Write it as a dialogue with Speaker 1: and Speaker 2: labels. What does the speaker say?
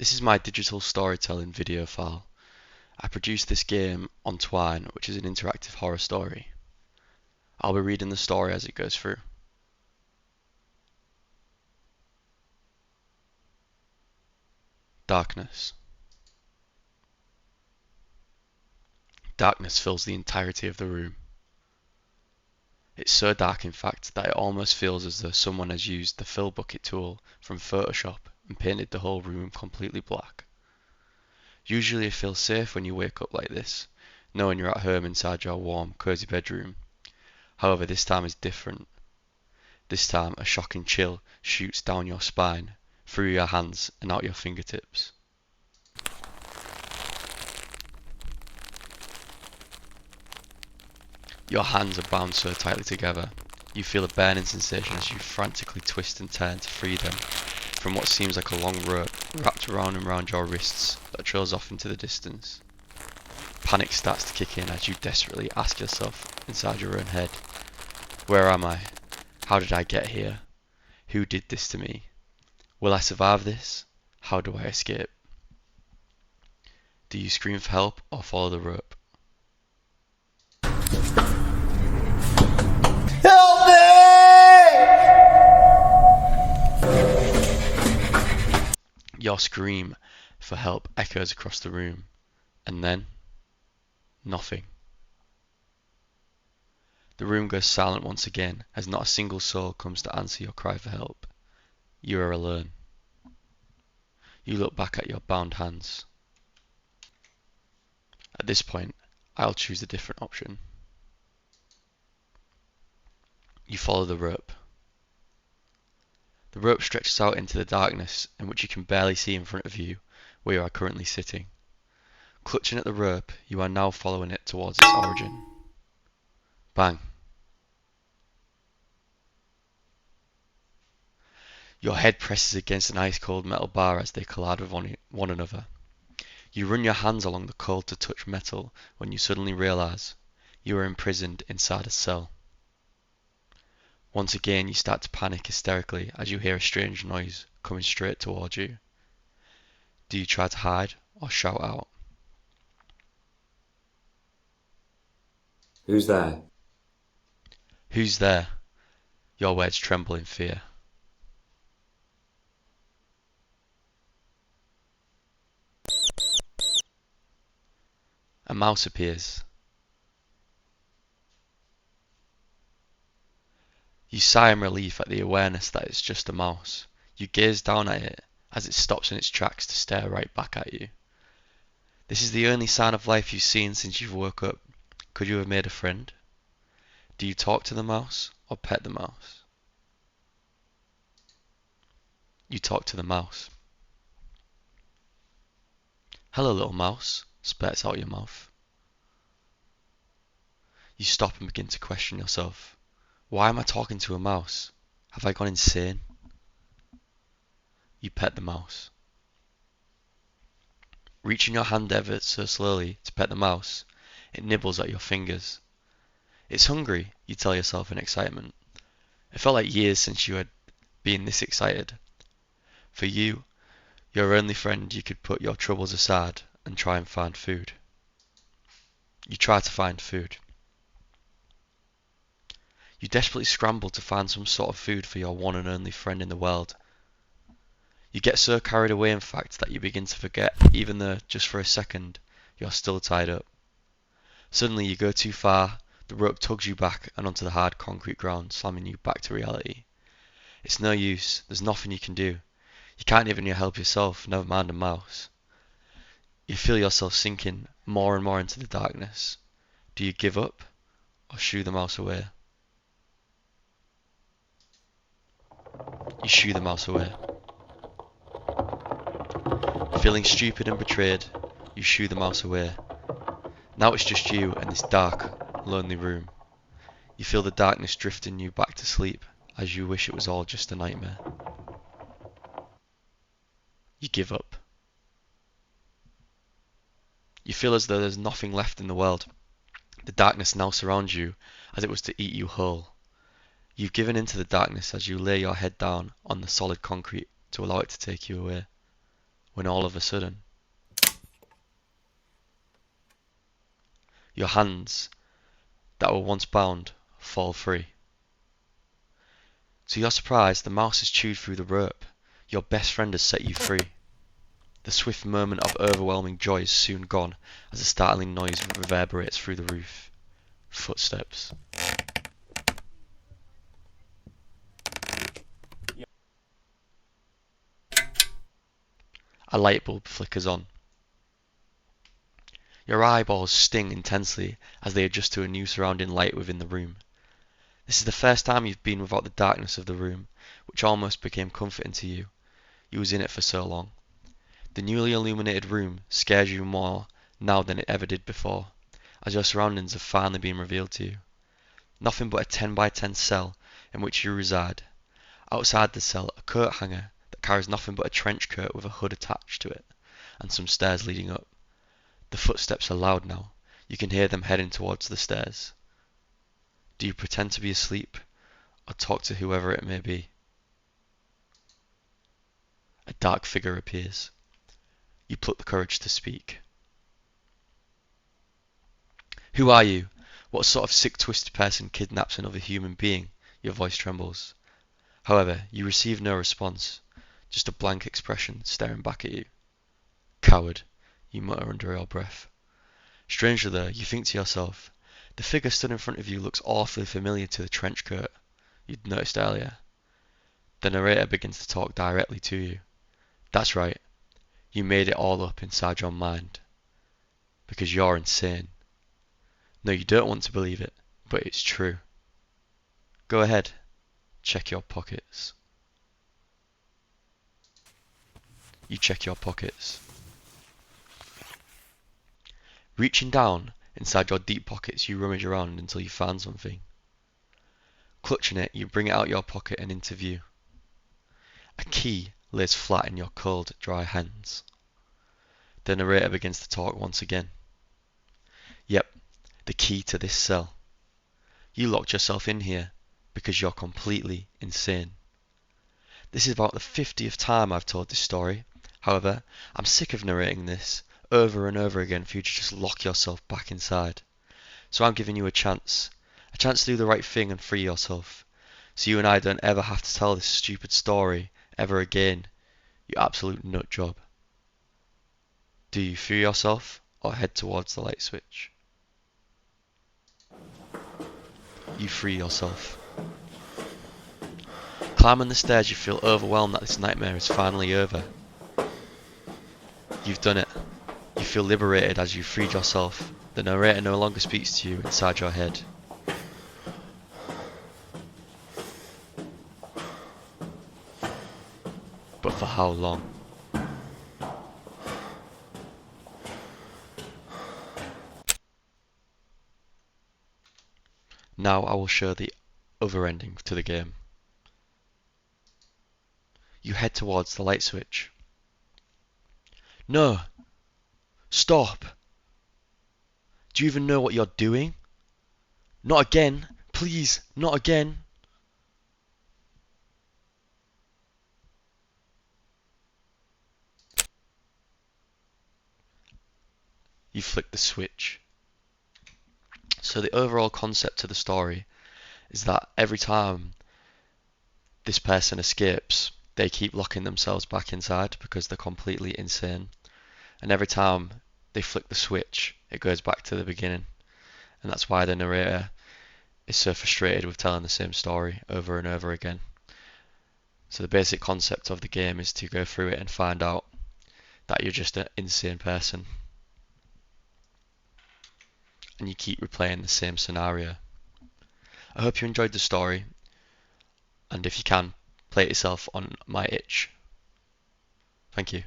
Speaker 1: This is my digital storytelling video file. I produced this game on Twine, which is an interactive horror story. I'll be reading the story as it goes through. Darkness. Darkness fills the entirety of the room. It's so dark, in fact, that it almost feels as though someone has used the fill bucket tool from Photoshop and painted the whole room completely black. Usually you feel safe when you wake up like this, knowing you're at home inside your warm, cozy bedroom. However, this time is different. This time a shocking chill shoots down your spine, through your hands and out your fingertips. Your hands are bound so tightly together, you feel a burning sensation as you frantically twist and turn to free them from what seems like a long rope wrapped around and around your wrists that trails off into the distance. Panic starts to kick in as you desperately ask yourself inside your own head, where am I? How did I get here? Who did this to me? Will I survive this? How do I escape? Do you scream for help or follow the rope?
Speaker 2: Help me!
Speaker 1: Your scream for help echoes across the room, and then nothing. The room goes silent once again as not a single soul comes to answer your cry for help. You are alone. You look back at your bound hands. At this point, I'll choose a different option. You follow the rope. The rope stretches out into the darkness in which you can barely see in front of you where you are currently sitting. Clutching at the rope, you are now following it towards its origin. Bang. Your head presses against an ice-cold metal bar as they collide with one another. You run your hands along the cold-to-touch metal when you suddenly realize you are imprisoned inside a cell. Once again, you start to panic hysterically as you hear a strange noise coming straight towards you. Do you try to hide or shout out?
Speaker 2: Who's there?
Speaker 1: Who's there? Your words tremble in fear. A mouse appears. You sigh in relief at the awareness that it's just a mouse. You gaze down at it as it stops in its tracks to stare right back at you. This is the only sign of life you've seen since you've woke up. Could you have made a friend? Do you talk to the mouse or pet the mouse? You talk to the mouse. Hello, little mouse, spurts out your mouth. You stop and begin to question yourself. Why am I talking to a mouse? Have I gone insane? You pet the mouse. Reaching your hand ever so slowly to pet the mouse, it nibbles at your fingers. It's hungry, you tell yourself in excitement. It felt like years since you had been this excited. For you, your only friend, you could put your troubles aside and try and find food. You try to find food. You desperately scramble to find some sort of food for your one and only friend in the world. You get so carried away, in fact, that you begin to forget, even though, just for a second, you're still tied up. Suddenly you go too far, the rope tugs you back and onto the hard concrete ground, slamming you back to reality. It's no use, there's nothing you can do. You can't even help yourself, never mind a mouse. You feel yourself sinking more and more into the darkness. Do you give up, or shoo the mouse away? You shoo the mouse away. Feeling stupid and betrayed, you shoo the mouse away. Now it's just you and this dark, lonely room. You feel the darkness drifting you back to sleep as you wish it was all just a nightmare. You give up. You feel as though there's nothing left in the world. The darkness now surrounds you as it was to eat you whole. You've given into the darkness as you lay your head down on the solid concrete to allow it to take you away. when all of a sudden, your hands that were once bound fall free. To your surprise, the mouse has chewed through the rope. Your best friend has set you free. The swift moment of overwhelming joy is soon gone as a startling noise reverberates through the roof. Footsteps. A light bulb flickers on. Your eyeballs sting intensely as they adjust to a new surrounding light within the room. This is the first time you've been without the darkness of the room, which almost became comforting to you. You was in it for so long. The newly illuminated room scares you more now than it ever did before, as your surroundings have finally been revealed to you. Nothing but a 10 by 10 cell in which you reside. Outside the cell, a coat hanger that carries nothing but a trench coat with a hood attached to it, and some stairs leading up. The footsteps are loud now. You can hear them heading towards the stairs. Do you pretend to be asleep, or talk to whoever it may be? A dark figure appears. You pluck the courage to speak. Who are you? What sort of sick, twisted person kidnaps another human being? Your voice trembles. However, you receive no response, just a blank expression staring back at you. Coward, you mutter under your breath. Strangely though, you think to yourself, the figure stood in front of you looks awfully familiar to the trench coat you'd noticed earlier. The narrator begins to talk directly to you. That's right, you made it all up inside your mind. Because you're insane. No, you don't want to believe it, but it's true. Go ahead, check your pockets. You check your pockets. Reaching down inside your deep pockets, you rummage around until you find something. Clutching it, you bring it out your pocket and into view. A key lays flat in your cold, dry hands. The narrator begins to talk once again. Yep, the key to this cell. You locked yourself in here because you're completely insane. This is about the 50th time I've told this story. However, I'm sick of narrating this over and over again for you to just lock yourself back inside. So I'm giving you a chance to do the right thing and free yourself, so you and I don't ever have to tell this stupid story ever again, you absolute nut job. Do you free yourself or head towards the light switch? You free yourself. Climbing the stairs, you feel overwhelmed that this nightmare is finally over. You've done it. You feel liberated as you freed yourself. The narrator no longer speaks to you inside your head. But for how long? Now I will show the other ending to the game. You head towards the light switch. No! Stop! Do you even know what you're doing? Not again! Please, not again! You flick the switch. So the overall concept to the story is that every time this person escapes, they keep locking themselves back inside because they're completely insane. And every time they flick the switch, it goes back to the beginning. And that's why the narrator is so frustrated with telling the same story over and over again. So the basic concept of the game is to go through it and find out that you're just an insane person. And you keep replaying the same scenario. I hope you enjoyed the story. And if you can, play it yourself on my itch. Thank you.